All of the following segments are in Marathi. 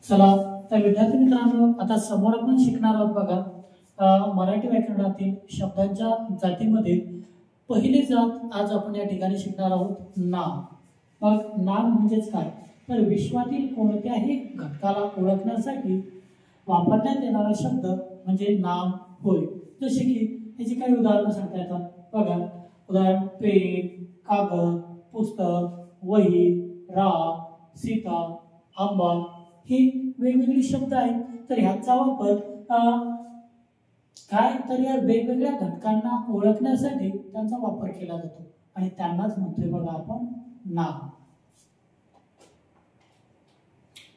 चला तर विद्यार्थी मित्रांनो, आता समोर आपण शिकणार आहोत बघा मराठी व्याकरणातील शब्दांच्या जातीमध्ये पहिली जात आज आपण या ठिकाणी शिकणार आहोत नाम। मग नाम म्हणजेच काय, तर विश्वातील कोणत्याही घटकाला ओळखण्यासाठी वापरण्यात येणारा शब्द म्हणजे नाम होय। जसे की याची काही उदाहरणं सांगता येतात बघा। उदाहरण पेन, कागद, पुस्तक, वही, राग, सीता, आंबा ही वेगवेगळी शब्द आहेत। तर ह्याचा वापर काय तर या वेगवेगळ्या घटकांना ओळखण्यासाठी त्यांचा वापर केला जातो आणि त्यांनाच म्हणतोय बघा आपण नाम।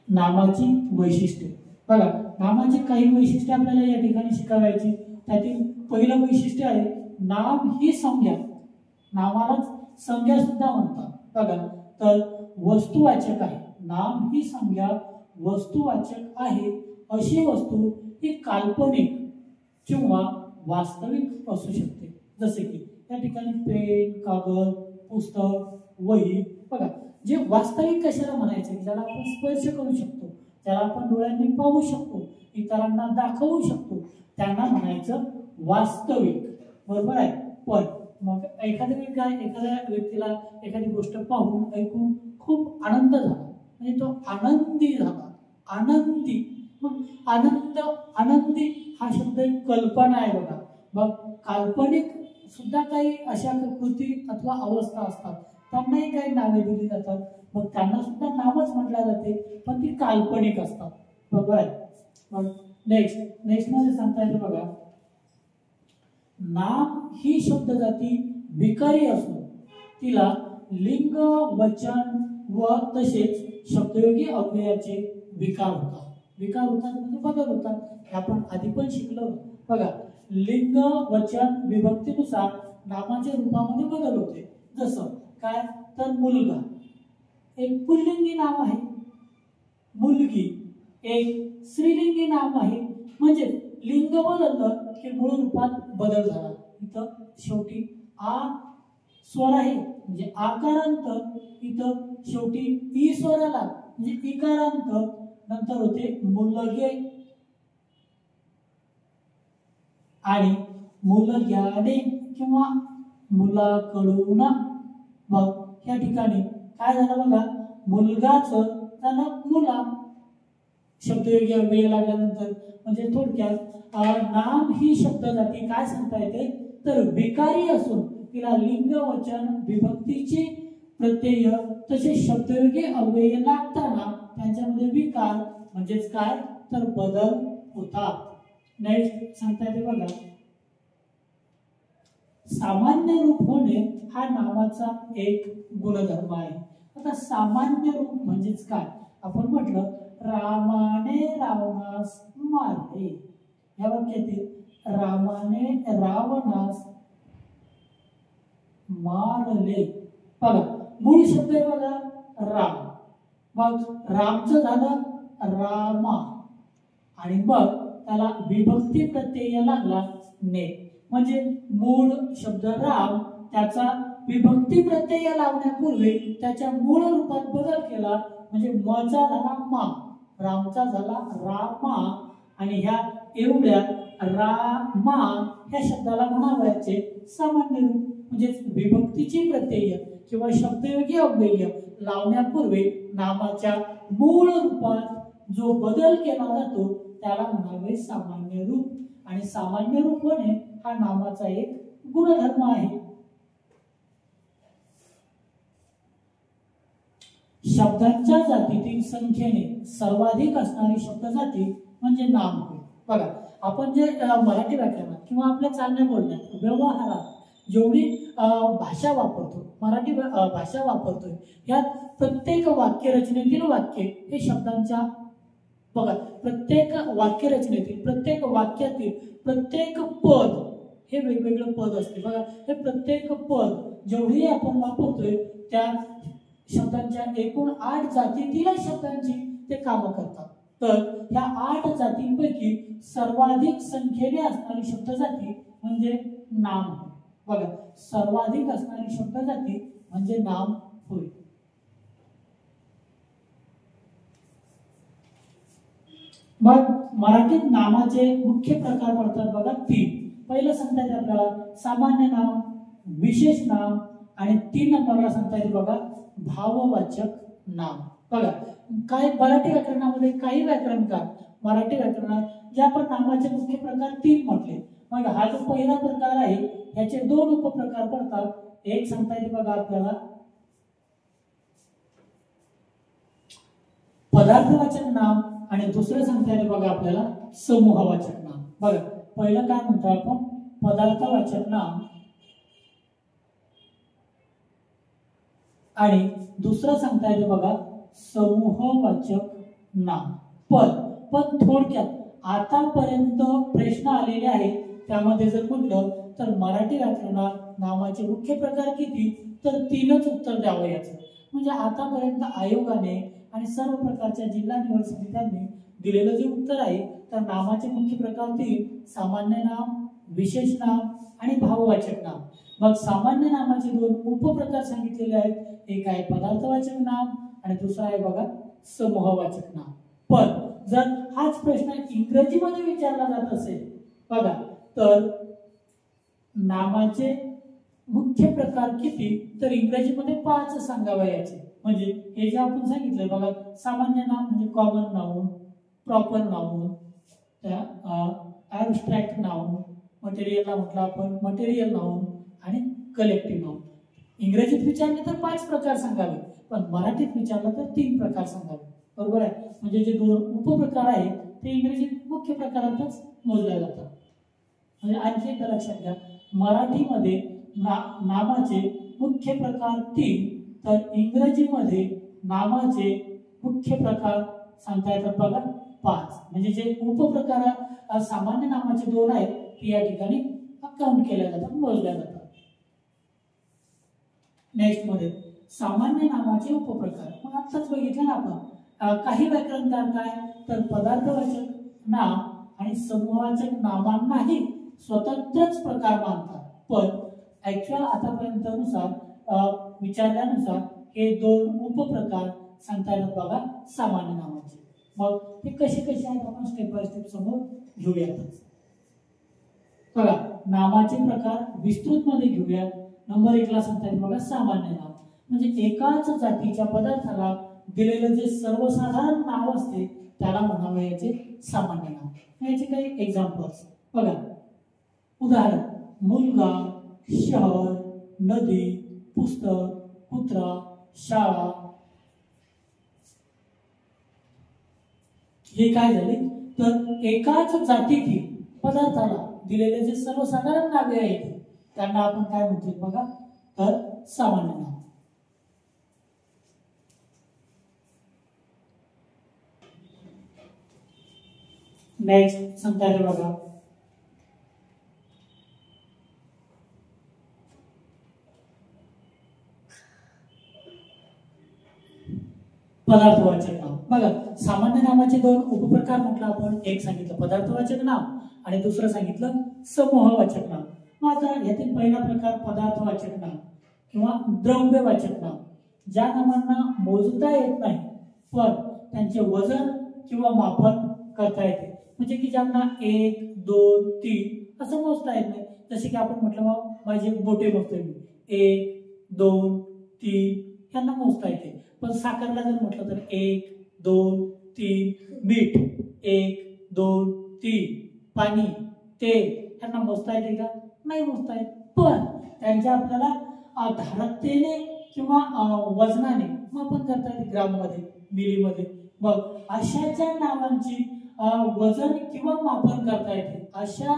नामाची वैशिष्ट्ये बघा, नामाची काही वैशिष्ट्ये आपल्याला या ठिकाणी शिकावायची। त्यातील पहिलं वैशिष्ट्य आहे नाम ही संज्ञा, नामालाच संज्ञा सुद्धा म्हणतात बघा। तर वस्तुवाचक आहे, नाम ही संज्ञा वस्तुवाचक आहे। अशी वस्तू ही काल्पनिक किंवा वास्तविक असू शकते। जसे की या ठिकाणी पेन, कागद, पुस्तक, वही बघा, जे वास्तविक कशाला म्हणायचे, ज्याला आपण स्पर्श करू शकतो, ज्याला आपण डोळ्यांनी पाहू शकतो, इतरांना दाखवू शकतो, त्यांना म्हणायचं वास्तविक, बरोबर आहे। पण मग एखाद्या व्यक्तीला एखादी गोष्ट पाहून ऐकून खूप आनंद झाला म्हणजे तो आनंदी झाला, आनंदी। मग आनंद, आनंदी हा शब्द एक कल्पना आहे बघा। मग काल्पनिक सुद्धा काही अशा कृती अथवा अवस्था असतात, त्यांनाही काही नावे दिली जातात, मग त्यांना सुद्धा नावच म्हटलं जाते, पण ती काल्पनिक असतात, बरोबर आहे। मग नेक्स्ट मध्ये सांगता येतं बघा, नाम ही शब्द जाती विकारी असून तिला लिंग, वचन व तसेच शब्दयोगी अव्ययाचे विकार होतात। विकार होतात म्हणजे बदल होतात, हे आपण आधी पण शिकलो बघा। लिंग, वचन, विभक्तीनुसार नामाच्या रूपामध्ये बदल होते। जसं काय तर मुलगा एक पुल्लिंगी नाम आहे, मुलगी एक स्त्रीलिंगी नाम आहे। म्हणजे लिंग बदललं की मूळ रूपात बदल झाला। इथं शेवटी आ स्वर आहे म्हणजे आकारांत, इथं शेवटी ई स्वर आला म्हणजे इकारांत, नंतर होते मुलगे आणि मुलग्याने किंवा मुलाकडून। मग या ठिकाणी काय झालं बघा, मुलगाच झालं मुला, शब्दयोगी अव्यय लागल्यानंतर। म्हणजे थोडक्यात नाम ही शब्द जाती काय सांगता येते तर विकारी असून तिला लिंग, वचन, विभक्तीची प्रत्यय तसे शब्दयोगी अव्यय लागताना त्यांच्यामध्ये विकार म्हणजेच काय तर बदल होतात। नेक्स्ट सांगता येते बघा, सामान्य रूप होणे हा नामाचा एक गुणधर्म आहे। आता सामान्य रूप म्हणजेच काय, आपण म्हटलं रामाने रावणास मारले, या वाक्यातील रामाने रावणास मारले बघा, मूळ शब्द आहे बघा राम, मग रामचं झालं रामा आणि मग त्याला विभक्ती प्रत्यय लागला ने। म्हणजे मूळ शब्द राम, त्याचा विभक्ती प्रत्यय लावण्यापूर्वी त्याच्या मूळ रूपात बदल केला म्हणजे मचा झाला मा, रामचा झाला रामा आणि ह्या एवढ्या रामा ह्या शब्दाला म्हणावयाचे सामान्य रूप म्हणजे विभक्तीची प्रत्यय किंवा शब्दयोगी अव्यय लावण्यापूर्वी नामाच्या मूळ रूपात जो बदल केला जातो त्याला म्हणावे सामान्य रूप। आणि सामान्य रूप होणे हा नामाचा एक गुणधर्म आहे। शब्दांच्या जातीतील संख्येने सर्वाधिक असणारी शब्द जाती म्हणजे नाम होय बघा। आपण जे मराठी व्याकरणात किंवा आपल्या चालण्या बोलण्यात व्यवहारात जेवढी भाषा वापरतो, मराठी भाषा वापरतोय, यात प्रत्येक वाक्यरचनेतील वाक्य हे शब्दांच्या बघा, प्रत्येक वाक्यरचनेतील प्रत्येक वाक्यातील प्रत्येक पद हे वेगवेगळं पद असते बघा। हे प्रत्येक पद जेवढी आपण वापरतोय त्या शब्दांच्या एकूण 8 जातीतील शब्दांची ते काम करतात। तर ह्या 8 जातींपैकी सर्वाधिक संख्येने असणारी शब्द जाती म्हणजे नाम बघा, सर्वाधिक असणारी शब्द जाती म्हणजे नाम होय। मग मराठीत नामाचे मुख्य प्रकार पडतात बघा तीन. पहिलं सांगता येते आपल्याला सामान्य नाव, विशेष नाव आणि 3 नंबरला सांगता येते बघा भाववाचक नाव. बघा काय मराठी व्याकरणामध्ये काही व्याकरणकार मराठी व्याकरणात जे आपण नामाचे मुख्य प्रकार 3 म्हटले. मग हा जो पहिला प्रकार आहे ह्याचे 2 उपप्रकार पडतात. एक सांगता येते बघा आपल्याला पदार्थवाचक नाम आणि दुसरं सांगता येते बघा आपल्याला समूहवाचक नाम. बघा पहिलं काय म्हणतो आपण पदार्थवाचक नाम आणि दुसरं सांगता येते बघा समूहवाचक नाम. पण थोडक्यात आतापर्यंत प्रश्न आलेले आहेत त्यामध्ये जर म्हटलं तर मराठी व्याकरणात नामाचे मुख्य प्रकार किती, तर 3च उत्तर द्यावं याचं. म्हणजे आतापर्यंत आयोगाने आणि सर्व प्रकारच्या जिल्हा निवड समित्यांनी दिलेलं जे उत्तर आहे तर नामाचे मुख्य प्रकार 3 सामान्य नाम, विशेष नाम आणि भाववाचक नाम. मग सामान्य नामाचे 2 उपप्रकार सांगितलेले आहेत. एक आहे पदार्थवाचक नाम आणि दुसरा आहे बघा समूहवाचक नाम. पण जर हाच प्रश्न इंग्रजीमध्ये विचारला जात असेल बघा तर नामाचे मुख्य प्रकार किती, तर इंग्रजीमध्ये 5 सांगावयाचे. म्हणजे हे जे आपण सांगितलंय बघा सामान्य नाम म्हणजे common noun, proper noun, abstract noun, मटेरियलला म्हटलं आपण मटेरियल नाउन आणि कलेक्टिव्ह नाउन. इंग्रजीत विचारले तर 5 प्रकार सांगावे, पण मराठीत विचारलं तर 3 प्रकार सांगावे. बरोबर आहे. म्हणजे जे 2 उपप्रकार आहेत ते इंग्रजीत मुख्य प्रकारातच मोजले जातात. म्हणजे आणखी एकदा लक्षात घ्या मराठीमध्ये नामाचे मुख्य प्रकार 3 तर इंग्रजीमध्ये नामाचे मुख्य प्रकार सांगता येतात बघा 5. म्हणजे जे उपप्रकार सामान्य नामाचे 2 आहेत ते या ठिकाणी काउंट केल्या जातात, मोजल्या जातात. नेक्स्ट मध्ये सामान्य नामाचे उपप्रकार. मग आताच बघितलं ना आपण काही व्याकरणकार काय तर पदार्थवाचक नाम आणि समूहवाचक नामांनाही स्वतंत्रच प्रकार मानतात. पण ऍक्च्युअल आतापर्यंत नुसार विचारल्यानुसार हे 2 उपप्रकार सांगता येतात बघा सामान्य नामाचे. मग ते कसे आहेत आपण स्टेप बाय स्टेप समोर घेऊयात. बघा नामाचे प्रकार विस्तृत मध्ये घेऊयात. नंबर 1 ला सांगता येते बघा सामान्य नाव. म्हणजे एकाच जातीच्या पदार्थाला दिलेलं जे सर्वसाधारण नाव असते त्याला म्हणावयाचे सामान्य नाव. याचे काही एक्झाम्पल्स बघा. उदाहरण मुलगा, शहर, नदी, पुस्तक, कुत्रा, शाळा. हे काय झाले तर एकाच जातीतील पदार्थाला दिलेले जे सर्वसाधारण नावे आहेत त्यांना आपण काय म्हणतो बघा तर सामान्य नाव. नेक्स्ट सांगता येते बघा पदार्थवाचक नाव. बघा सामान्य नामाचे 2 उपप्रकार म्हटलं आपण. एक सांगितलं पदार्थवाचक नाव आणि दुसरं सांगितलं समूहवाचक नाव. मग आता यातील पहिला प्रकार पदार्थवाचक नाव किंवा द्रव्यवाचक नाव. ज्या नामांना मोजता येत नाही पण त्यांचे वजन किंवा मापन करता येते. म्हणजे की ज्यांना 1, 2, 3 असं मोजता येत नाही. जसे की आपण म्हटलं माझे बोटे मोजतोय मी 1, 2, 3 यांना मोजता येते. पण साखरला जर म्हटलं तर 1, 2, 3 मीठ 1, 2, 3 पाणी तेल यांना मोजता येते का? नाही मोजता येत. पण त्यांच्या आपल्याला धारकतेने किंवा वजनाने मापन करता येते ग्राममध्ये मिलीमध्ये. मग अशा ज्या नावांची वजन किंवा मापन करता येते अशा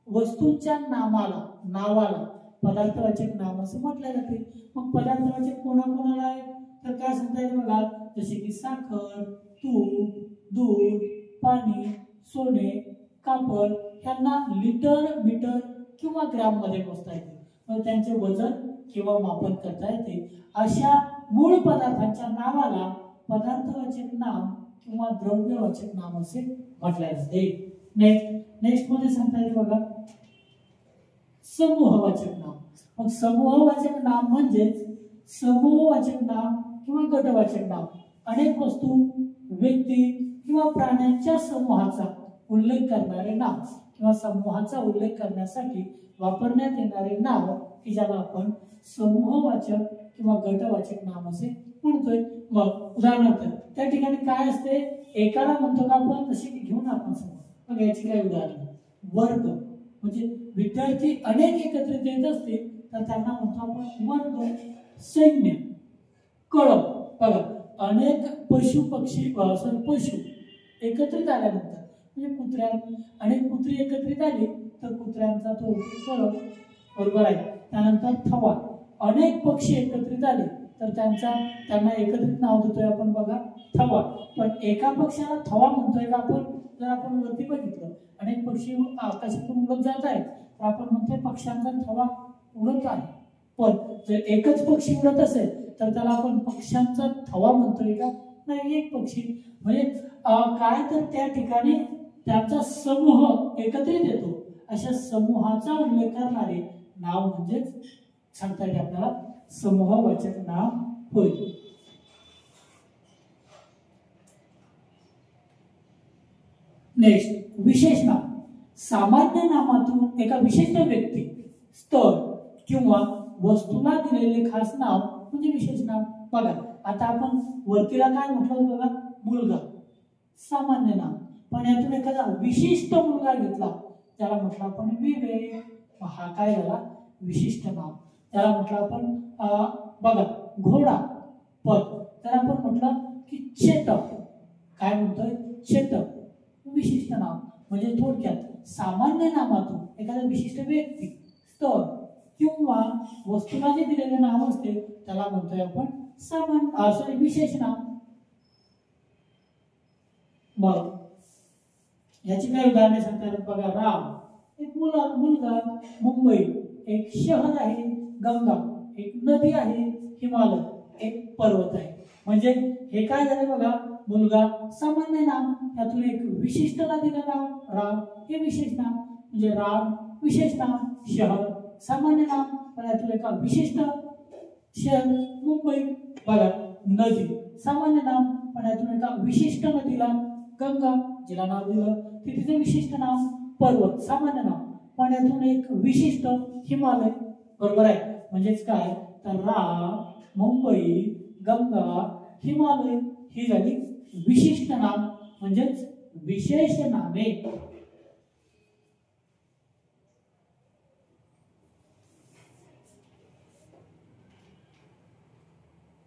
वस्तूंच्या नावाला पदार्थवाचक नाम असं म्हटलं जाते. मग पदार्थवाचक कोणाकोणाला आहे तर काय सांगता येते बघा. जसे की साखर, तूप, दूध, पाणी, सोने, कापड यांना लिटर, मीटर किंवा ग्राम मध्ये मोजता येते. मग त्यांचे वजन किंवा मापन करता येते. अशा मूळ पदार्थांच्या नावाला पदार्थवाचक नाम किंवा द्रव्यवाचक नाम असे म्हटले जाते. नेक्स्ट मध्ये सांगता येते बघा समूहवाचक नाम. मग समूहवाचक नाम म्हणजे समूहवाचक नाम किंवा गटवाचक नाम अनेक वस्तू, व्यक्ती किंवा प्राण्यांच्या समूहाचा उल्लेख करणारे नाव किंवा समूहाचा उल्लेख करण्यासाठी वापरण्यात येणारे नाव की ज्याला आपण समूहवाचक किंवा गटवाचक नाम असे म्हणतोय. मग उदाहरणार्थ त्या ठिकाणी काय असते, एकाला म्हणतो का आपण, तसे घेऊन आपण समूह. मग याची काय उदाहरण, वर्ग म्हणजे विद्यार्थी अनेक एकत्रित येत असतील तर त्यांना म्हणतो आपण वर्ग. सैन्य, कळप, बघा अनेक पशु पक्षी पशु एकत्रित आल्यानंतर म्हणजे कुत्र्या अनेक कुत्री एकत्रित आली तर कुत्र्यांचा तो कळप, बरोबर आहे. त्यानंतर थवा, अनेक पक्षी एकत्रित आले तर त्यांना एकत्रित नाव देतोय आपण बघा थवा. पण एका पक्षाला थवा म्हणतोय का आपण, जर आपण वरती बघितलं अनेक पक्षी आकाशातून उडत जात आहेत तर आपण म्हणतोय पक्ष्यांचा थवा उडत आहे. पण जर एकच पक्षी उडत असेल तर त्याला आपण पक्ष्यांचा थवा म्हणतोय का, नाही, एक पक्षी. म्हणजे काय तर त्या ठिकाणी त्यांचा समूह एकत्रित येतो, अशा समूहाचा उल्लेख करणारे नाव म्हणजेच सांगता येईल आपल्याला समूहवाचक नाव होय. नेक्स्ट, विशेष नाव. सामान्य नामातून एका विशिष्ट व्यक्ती, स्थळ किंवा वस्तूला दिलेले खास नाव म्हणजे विशेष नाव. बघा आता आपण वरतीला काय म्हटलं बघा, मुलगा, सामान्य नाव. पण यातून एखादा विशिष्ट मुलगा घेतला त्याला म्हटलं आपण विवेक, हा काय झाला विशिष्ट नाव. त्याला म्हटलं आपण बघा घोडा, पद. तर आपण म्हटलं की चेतक, काय म्हणतोय चेतक, विशिष्ट नाव. म्हणजे थोडक्यात सामान्य नामातून एखादा विशिष्ट व्यक्ती, स्थळ किंवा वस्तूला जे दिलेले नाव असते त्याला म्हणतोय आपण विशेष नाव. मग याची काय उदाहरणे सांगतात बघा, राम एक मुलगा, मुंबई एक शहर आहे, गंगा एक नदी आहे, हिमालय एक पर्वत आहे. म्हणजे हे काय झाले बघा, मुलगा सामान्य नाम, त्यातून एक विशिष्ट दिलं नाव राम, हे विशेष नाम. म्हणजे राम विशेष नाम, शहर सामान्य नाम, पण यातून एका विशिष्ट शहर मुंबई. बघा नदी सामान्य नाम, पण यातून एका विशिष्ट नदीला गंगा जिला नाव दिलं ते तिचे विशिष्ट नाव. पर्वत सामान्य नाव, पण यातून एक विशिष्ट हिमालय, बरोबर आहे. म्हणजेच काय तर राम, मुंबई, गंगा, हिमालय ही झाली विशिष्ट नाम म्हणजेच विशेष नामे.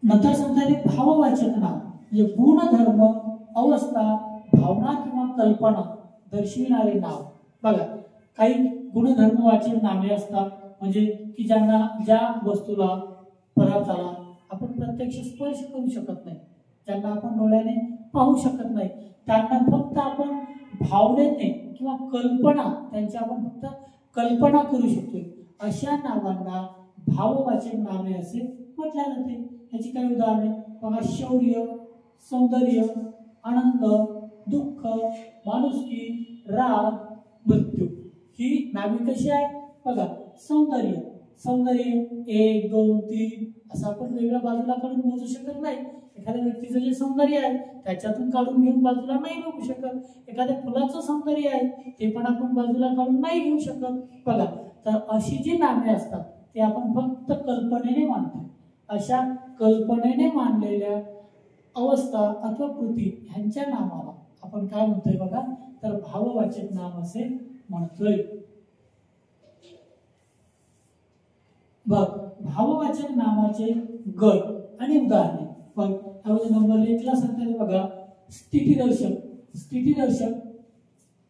नंतर सांगतात भाववाचक नाम म्हणजे गुणधर्म, अवस्था, भावना किंवा कल्पना दर्शविणारे नाव. बघा काही गुणधर्मवाचक नामे असतात म्हणजे की ज्या वस्तूला, पदार्थाला आपण प्रत्यक्ष स्पर्श करू शकत नाही, ज्यांना आपण डोळ्याने पाहू शकत नाही, त्यांना फक्त आपण भावनेने किंवा कल्पना, त्यांची आपण फक्त कल्पना करू शकतो, अशा नावांना भाववाचक नामे असे म्हटले जाते. याची काही उदाहरणे बघा, शौर्य, सौंदर्य, आनंद, दुःख, माणुसकी, राग, मृत्यू. ही नावे कशी आहे बघा, सौंदर्य, सौंदर्य 1 2 3 असं आपण वेगळ्या बाजूला काढून मोजू शकत नाही. एखाद्या व्यक्तीचं जे सौंदर्य आहे त्याच्यातून काढून घेऊन बाजूला नाही बघू शकत. एखाद्या फुलाचं सौंदर्य आहे ते पण आपण बाजूला काढून नाही घेऊ शकत. बघा तर अशी जी नामे असतात ते आपण फक्त कल्पनेने मानतो. अशा कल्पनेने मानलेल्या अवस्था अथवा कृती ह्यांच्या नावाला आपण काय म्हणतोय बघा, तर भाववाचक नाम असे म्हणतोय. बघ भाववाचक नामाचे गट आणि उदाहरणे. पण नंबर 1 ला सांगतात बघा, स्थितीदर्शक. स्थितीदर्शक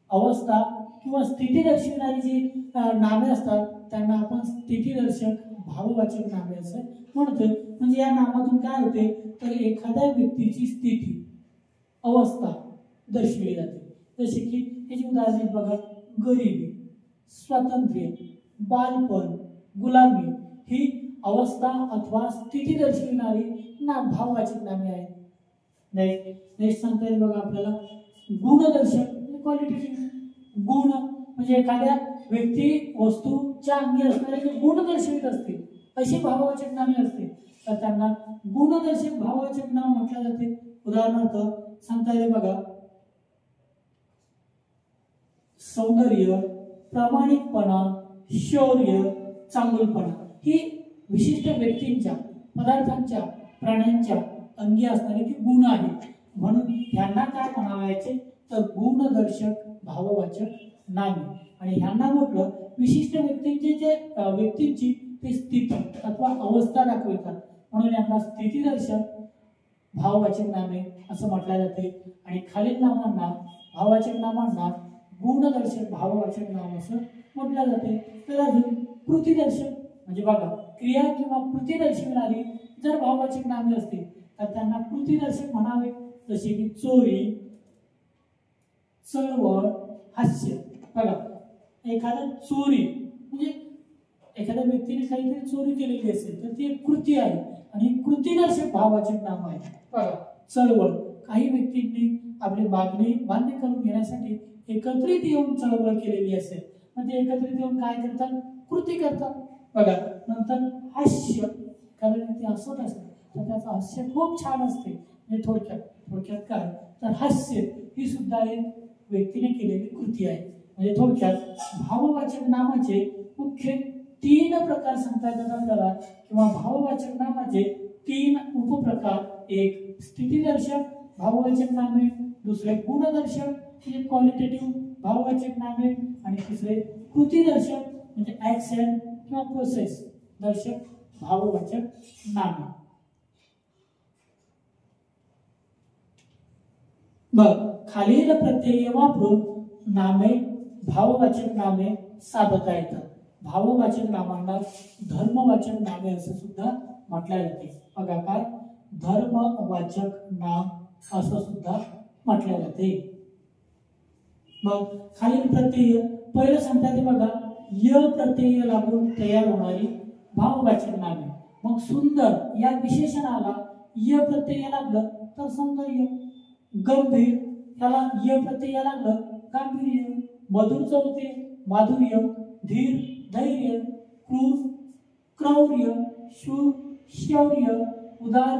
अवस्था किंवा स्थिती दर्शविणारी जी नामे असतात त्यांना आपण स्थितीदर्शक भाववाचक नामे असे म्हणतोय. म्हणजे या नामातून काय होते तर एखाद्या व्यक्तीची स्थिती, अवस्था दर्शविली जाते. जसे की याची उदाहरणे बघा, गरिबी, स्वातंत्र्य, बालपण, गुलामी ही अवस्था अथवा स्थिती दर्शविणारी भाववाचक नामे आहेत. नेक्स्ट सांगता येईल बघा आपल्याला, गुणदर्शक, क्वालिटेटिव्ह. गुण म्हणजे एखाद्या व्यक्ती वस्तूच्या अंगी असणारे जे गुण दर्शवित असतील अशी भाववाचक नामे असते तर त्यांना गुणदर्शक भाववाचक नाम म्हटले जाते. उदाहरणार्थ सांगता येईल बघा, सौंदर्य, प्रामाणिकपणा, शौर्य, चांगुलपणा ही विशिष्ट व्यक्तींच्या, पदार्थांच्या, प्राण्यांच्या अंगी असणारे ती गुण आहेत. म्हणून ह्यांना काय म्हणावायचे तर गुणदर्शक भाववाचक नामे. आणि ह्यांना म्हटलं विशिष्ट व्यक्तींची ते स्थिती अथवा अवस्था दाखवतात, म्हणून यांना स्थितीदर्शक भाववाचक नामे असं म्हटलं जाते. आणि खालील नामांना, भाववाचक नामांना गुणदर्शक भाववाचक नाम असं म्हटलं जाते. तर अजून कृतीदर्शक म्हणजे बघा क्रिया किंवा कृती दर्शविणारी जर भाववाचक नामे असतील तर त्यांना कृतीदर्शक म्हणावे. जसे की चोरी, चळवळ, हास्य. बघा एखादा चोरी म्हणजे एखाद्या व्यक्तीने काहीतरी चोरी केलेली असेल तर ती एक कृती आहे आणि कृतीदर्शक भाववाचक नाम आहे. बघा चळवळ, काही व्यक्तींनी आपली मागणी मान्य करून घेण्यासाठी एकत्रित येऊन चळवळ केलेली असेल, मग ते एकत्रित येऊन काय करतात, कृती करतात. बघा नंतर हास्य, कारण ते हसत असते तर त्याचं हास्य खूप छान असते. म्हणजे थोडक्यात काय तर हास्य ही सुद्धा एक व्यक्तीने केलेली कृती आहे. म्हणजे थोडक्यात भाववाचक नामाचे मुख्य 3 प्रकार सांगता येतात आपल्याला, किंवा भाववाचक नामाचे 3 उपप्रकार. एक स्थितीदर्शक भाववाचक नामे, दुसरे गुणदर्शक म्हणजे क्वालिटेटिव्ह भाववाचक नामे, आणि तिसरे कृतीदर्शक म्हणजे ऍक्शन किंवा प्रोसेस दर्शक भाववाचक नामे. मग खालील प्रत्यय वापरून नामे भाववाचक नामे साधता येतात. भाववाचक नामांना धर्मवाचक नामे असं सुद्धा म्हटले जाते. बघा काय धर्मवाचक नाम असं सुद्धा म्हटले जाते. मग खालील प्रत्यय पहिलं सांगता येते बघा य प्रत्यय लागून तयार होणारी भाववाचक नामे. मग सुंदर या विशेषणाला य प्रत्यय लागलं तर सौंदर्य, गंभीर त्याला य प्रत्यय लागलं गांभीर्य, मधुर चौथे माधुर्य, धीर धैर्य, क्रूर क्रौर्य, शूर शौर्य, उदार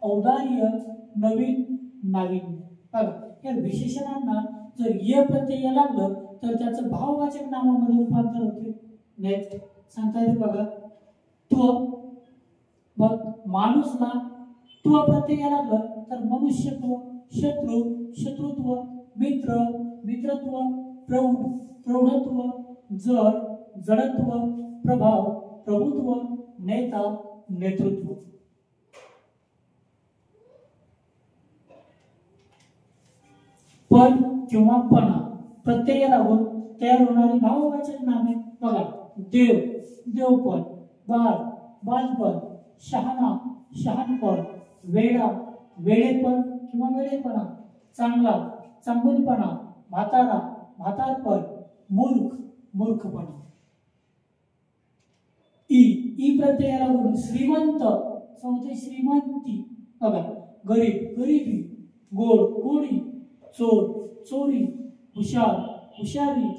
औदार्य, नवीन नाविन्य. बघा या विशेषणांना जर य प्रत्यय लागलं तर त्याचं भाववाचक नामामध्ये रूपांतर होते. नेक्स्ट सांगता येते बघा त्व. बघ माणूसला त्व प्रत्यय लागलं तर मनुष्यत्व, शत्रू शत्रुत्व, मित्र मित्रत्व, प्रौढ प्रौढत्व, जड जडत्व, प्रभाव प्रभुत्व, नेता नेतृत्व. पण किंवा पणा प्रत्यय लागून तयार होणारी भाववाचक नामे. बघा देव देवपण, बाळ बालपण, शहाणा शहाणपण, वेडा वेडेपण किंवा वेडेपणा, चांगला चांगुलपणा, म्हातारा म्हातारपण, मूर्ख मूर्खपणा. ई प्रत्यय लागून श्रीमंत चौथे श्रीमंती. बघा गरीब गरीबी, गोड गोडी, चोर चोरी, हुशार हुशारी.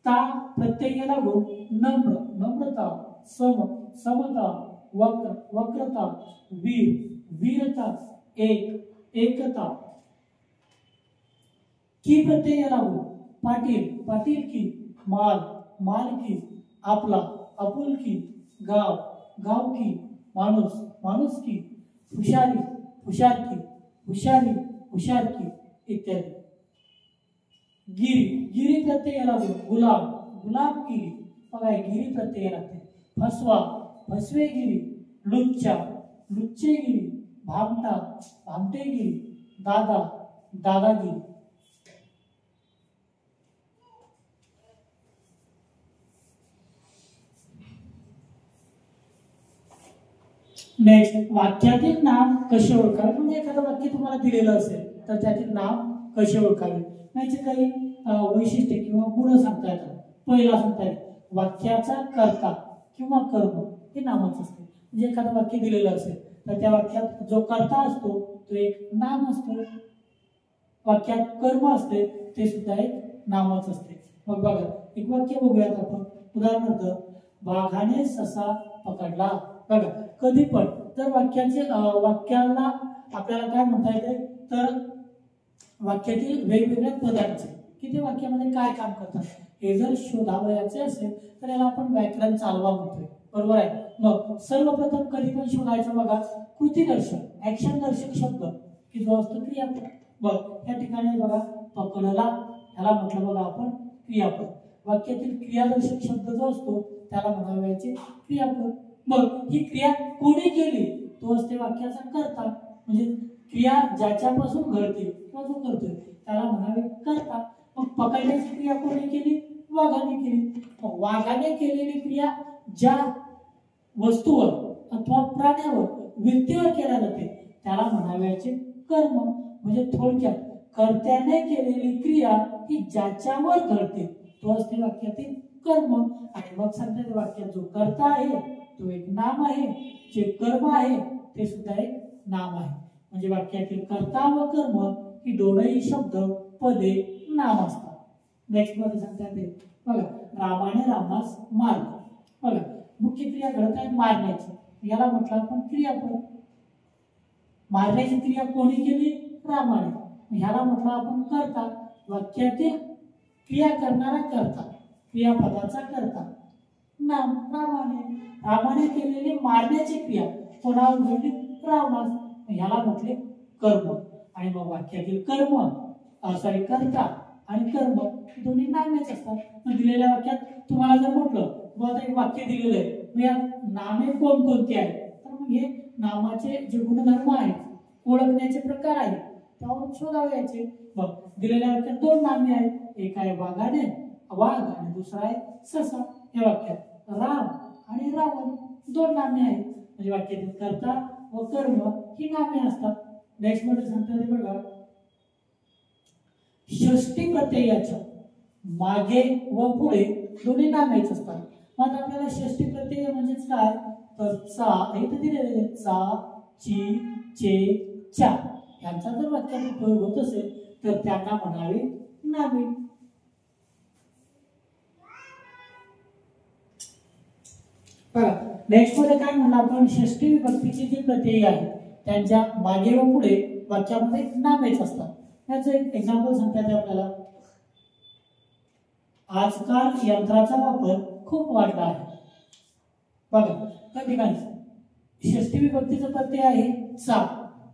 ता प्रत्यय लागून नम्र नम्रता, सम समता, वक्र वक्रता, वीर वीरता, एक एकता. की प्रत्यय लागून पाटील पाटीलकी, माल मालकी, आपला आपुलकी, गाव गावकी, माणूस माणुसकी, हुशारी हुशारकी, हुशारी हुशारकी इत्यादी. गिरी गिरी प्रत्यय लागून गुलाब गुलाबगिरी. बघा गिरी प्रत्यय लागते. फसवा फसवेगिरी, लुच्चा लुच्चेगिरी, भामटा भामटेगिरी, दादा दादागिरी. नेक्स्ट वाक्यातील नाम कसे ओळखावे. म्हणजे एखादं वाक्य तुम्हाला दिलेलं असेल तर त्यातील नाम कसे ओळखावे याचे काही वैशिष्ट्य किंवा गुण सांगता येतात. पहिला सांगता येईल वाक्याचा कर्ता किंवा कर्म हे नामच असते. म्हणजे एखादं वाक्य दिलेलं असेल तर त्या वाक्यात जो कर्ता असतो तो एक नाम असतो. वाक्यात कर्म असते ते सुद्धा एक नामच असते. मग बघा एक वाक्य बघूयात आपण. उदाहरणार्थ वाघाने ससा पकडला. बघा कधी पण जर वाक्याला आपल्याला काय म्हणता येते तर वाक्यातील वेगवेगळ्या पदांचे की ते वाक्यामध्ये काय काम करतात हे जर शोधावयाचे असेल तर याला आपण व्याकरण चालवा म्हणतोय, बरोबर आहे. मग सर्वप्रथम कधी पण शोधायचं बघा कृतीदर्शक ऍक्शन दर्शक शब्द की जो असतो क्रियापद. बघ या ठिकाणी बघा पकडला ह्याला म्हटलं बघा आपण क्रियापद. वाक्यातील क्रियादर्शक शब्द जो असतो त्याला म्हणावयाचे क्रियापद. मग ही क्रिया कोणी केली तो असते वाक्याचा कर्ता, म्हणजे क्रिया ज्याच्यापासून घडते किंवा जो करतोय त्याला म्हणावे कर्ता. मग पकडण्याची क्रिया कोणी केली, वाघाने केली. मग वाघाने केलेली क्रिया ज्या वस्तूवर अथवा प्राण्यावर व्यक्तीवर केल्या जाते त्याला म्हणावयाचे कर्म. म्हणजे थोडक्यात कर्त्याने केलेली क्रिया ही ज्याच्यावर घडते तो असते वाक्यातील कर्म. आणि मग सांगतात वाक्यात जो कर्ता आहे तो एक नाम आहे, जे कर्म आहे ते सुद्धा एक नाम आहे. म्हणजे वाक्यातील कर्ता व कर्म ही दोनही शब्द पदे नाम असतात. नेक्स्ट मध्ये सांगतात बघा रामाने रामास मारले. बघा मुख्य क्रिया घडत आहे मारण्याची, याला म्हटलं आपण क्रियापद. मारण्याची क्रिया कोणी केली, रामाने. ह्याला म्हटलं आपण कर्ता. वाक्यातील क्रिया करणारा कर्ता, क्रियापदाचा कर्ता नाम रामाने. रामाने केलेली मारण्याची क्रिया कोणावर घडली, रावणास. ह्याला म्हटले कर्म. आणि मग वाक्यातील कर्म कर्ता आणि कर्म दोन्ही नामेच असतात. मग दिलेल्या वाक्यात तुम्हाला जर म्हटलं बघा एक वाक्य दिलेलं आहे, मग या नामे कोणकोणती आहेत तर मग हे नामाचे जे गुणधर्म आहेत, ओळखण्याचे प्रकार आहेत त्यावरून शोधावयाचे. बघ दिलेल्या वाक्यात दोन नामे आहेत, एक आहे वाघाने वाघ आणि दुसरा आहे ससा. या वाक्यात राम आणि रावण दोन नामे आहेत. म्हणजे वाक्यातील कर्ता व कर्म ही नामे असतात. नेक्स्ट मध्ये सांगतात बघा षष्टी प्रत्ययाच्या मागे व पुढे दोन्ही नामेच असतात. मग आपल्याला षष्टी प्रत्यय म्हणजेच काय तर चा इथे दिलेले चा ची चे चा यांचा जर वाक्यात उपयोग होत असेल तर त्यांना म्हणावे नामे. नेक्स्ट मध्ये काय म्हणलं आपण षष्टी विभक्तीची जी प्रत्यय आहेत त्यांच्या मागे व पुढे वाक्यामध्ये नामेच असतात. याचं एक एक्झाम्पल सांगता आपल्याला. आजकाल यंत्राचा वापर खूप वाढला आहे. बघा त्या ठिकाणी षष्टी विभक्तीचा प्रत्यय आहे चा,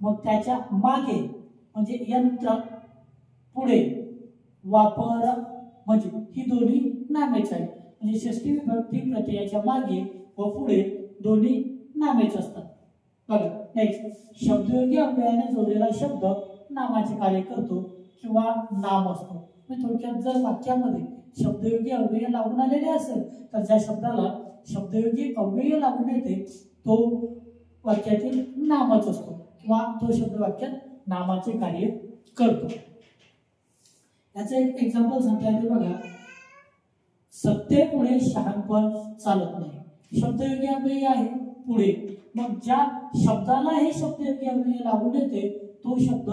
मग त्याच्या मागे म्हणजे यंत्र, पुढे वापर म्हणजे ही दोन्ही नामेच आहेत. म्हणजे षष्टी विभक्ती प्रत्ययाच्या मागे व पुढे दोन्ही नामेच असतात. बघा नेक्स्ट शब्दयोगी अव्ययाने जोडलेला शब्द नामाचे कार्य करतो किंवा नाम असतो. म्हणजे थोडक्यात जर वाक्यामध्ये शब्दयोगी अव्यय लागून आलेले असेल तर ज्या शब्दाला शब्दयोगी अव्यय लागून येते तो वाक्यातील नामच असतो किंवा तो शब्द वाक्यात नामाचे कार्य करतो. याचं एक एक्झाम्पल सांगता येते बघा सत्तेपुढे शहाणपण चालत नाही. शब्दयोगी अव्यय आहे पुढे, मग ज्या शब्दाला हे शब्दयोगी अव्यय लागून येते तो शब्द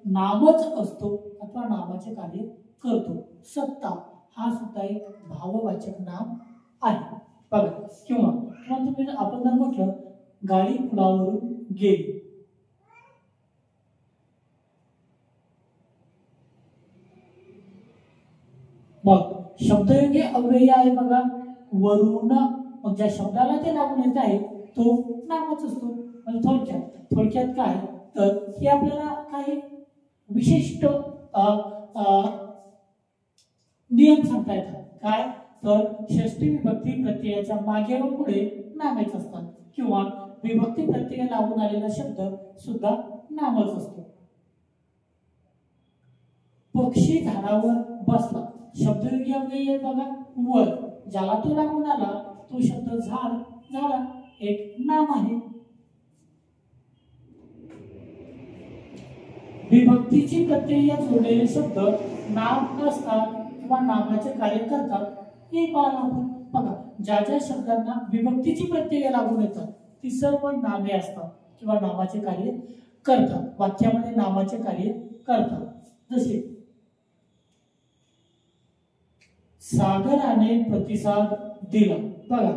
नामच असतो अथवा नामाचे कार्य करतो. सत्ता हा सुद्धा एक भाववाचक नाम आहे. बघा किंवा तुम्ही आपण जर म्हटलं गाडी पुलावरून गेली, मग शब्दयोगी अव्यय आहे बघा वरून, मग ज्या शब्दाला ते लागून येत आहे तो नामच असतो. म्हणजे थोडक्यात काय तर हे आपल्याला काही विशिष्ट नियम सांगता येतात. काय तर षष्टी विभक्ती प्रत्ययाच्या मागे व पुढे नामेच असतात किंवा विभक्ती प्रत्यय लागून आलेला शब्द सुद्धा नामच असतो. पक्षी झाडावर बसला शब्दयोगी अव्यय बघा वर, ज्याला तो लागून आला तो शब्द झाड, झाडा एक नाम आहे. विभक्तीची प्रत्यय जोडलेले शब्द नाम असतात किंवा नामाचे कार्य करतात हे पाहतो आपण. बघा ज्या ज्या शब्दांना विभक्तीची प्रत्यय लागून येतात ती सर्व नामे असतात किंवा नामाचे कार्य करतात, वाक्यामध्ये नामाचे कार्य करतात. जसे सागराने प्रतिसाद दिला, बघा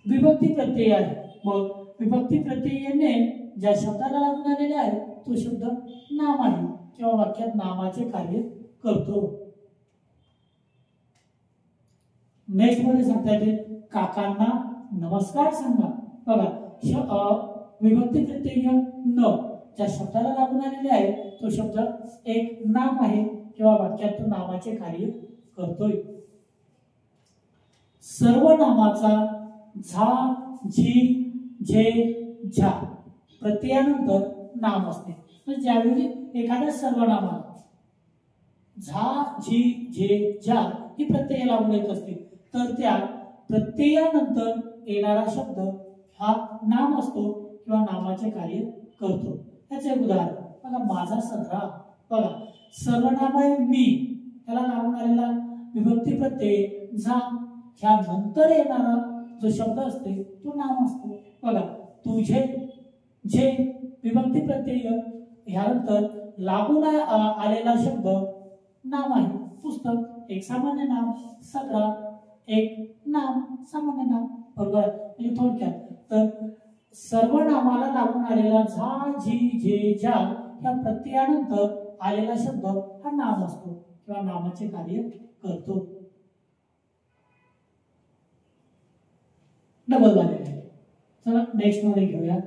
विभक्ती प्रत्यय आहे, मग विभक्ती प्रत्ययाने ज्या शब्दाला लागून आलेले आहे तो शब्द नाम आहे किंवा वाक्यात नामाचे कार्य करतो. नेक्स्ट मध्ये सांगता येते काकांना नमस्कार सांगा. बघा विभक्ती प्रत्यय न ज्या शब्दाला लागून आलेले आहे तो शब्द एक नाम आहे किंवा वाक्यात तो नामाचे कार्य करतोय. सर्व नामाचा झा झी झे झा प्रत्ययानंतर नाम असते. तर ज्यावेळी एखाद्या सर्वनामाला झा झी झे झा ही प्रत्यय लागून येत असते तर त्या प्रत्ययानंतर येणारा शब्द हा नाम असतो किंवा नामाचे कार्य करतो. त्याचे उदाहरण बघा माझा संग्रह. बघा सर्वनाम आहे मी, त्याला लागून आलेला विभक्ती प्रत्यय झा, ह्या नंतर येणारा जो शब्द असते तो नाम असतो. बघा तुझे जे विभक्ती प्रत्यय ह्यानंतर लागून आलेला शब्द नाम आहे. पुस्तक एक सामान्य नाम, सगळा एक नाम सामान्य नाम. बरोबर. म्हणजे थोडक्यात तर सर्वनामाला लागून आलेला झा झी झे झा ह्या प्रत्ययानंतर आलेला शब्द हा नाम असतो किंवा नामाचे कार्य करतो. डबल झालेले आहे. चला नेक्स्ट मध्ये घेऊया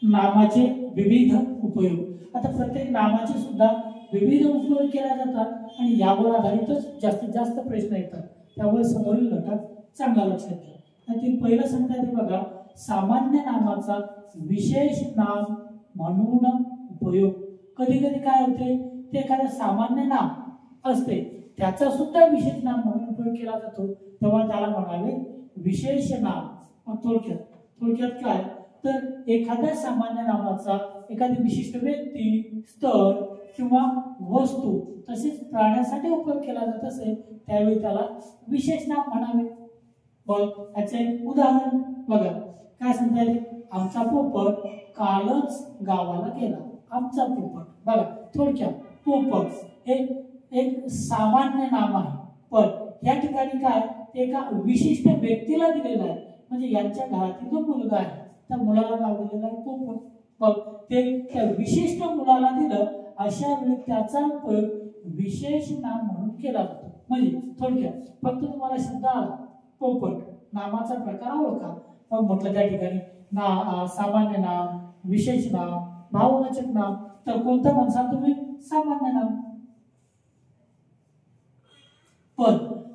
नामाचे विविध उपयोग. आता प्रत्येक नामाचे सुद्धा विविध उपयोग केले जातात आणि यावर आधारितच जास्तीत जास्त प्रश्न येतात. त्यामुळे समोरील घटक चांगला लक्षात घ्या. त्यातील पहिलं सांगता येते बघा सामान्य नामाचा विशेष नाम म्हणून उपयोग. कधी कधी काय होते ते एखादं सामान्य नाम असते त्याचा सुद्धा विशेष नाम म्हणून उपयोग केला जातो तेव्हा त्याला म्हणावे विशेष नाम. मग थोडक्यात काय तर एखाद्या सामान्य नामाचा एखादी विशिष्ट व्यक्ती, स्थळ किंवा वस्तू तसेच प्राण्यासाठी उपयोग केला जात असेल त्यावेळी त्याला विशेष नाम म्हणावे. बघ याचे उदाहरण बघा काय सांगता येईल. आमचा पोपट कालच गावाला गेला. आमचा पोपट. बघा थोडक्यात पोपट हे एक सामान्य नाम आहे पण या ठिकाणी काय एका विशिष्ट व्यक्तीला दिलेलं आहे. म्हणजे यांच्या घरातील जो मुलगा आहे त्या मुलाला नाव दिलेलं आहे पोपट. मग ते त्या विशिष्ट मुलाला दिलं अशा वेळी त्याचा उपयोग विशेष नाम म्हणून केला जातो. म्हणजे थोडक्यात फक्त तुम्हाला शब्द आला पोपट नामाचा प्रकार ओळखा मग म्हटलं त्या ठिकाणी सामान्य नाम, विशेष नाम, भाववाचक नाम तर कोणतं म्हणसाल तुम्ही सामान्य नाम.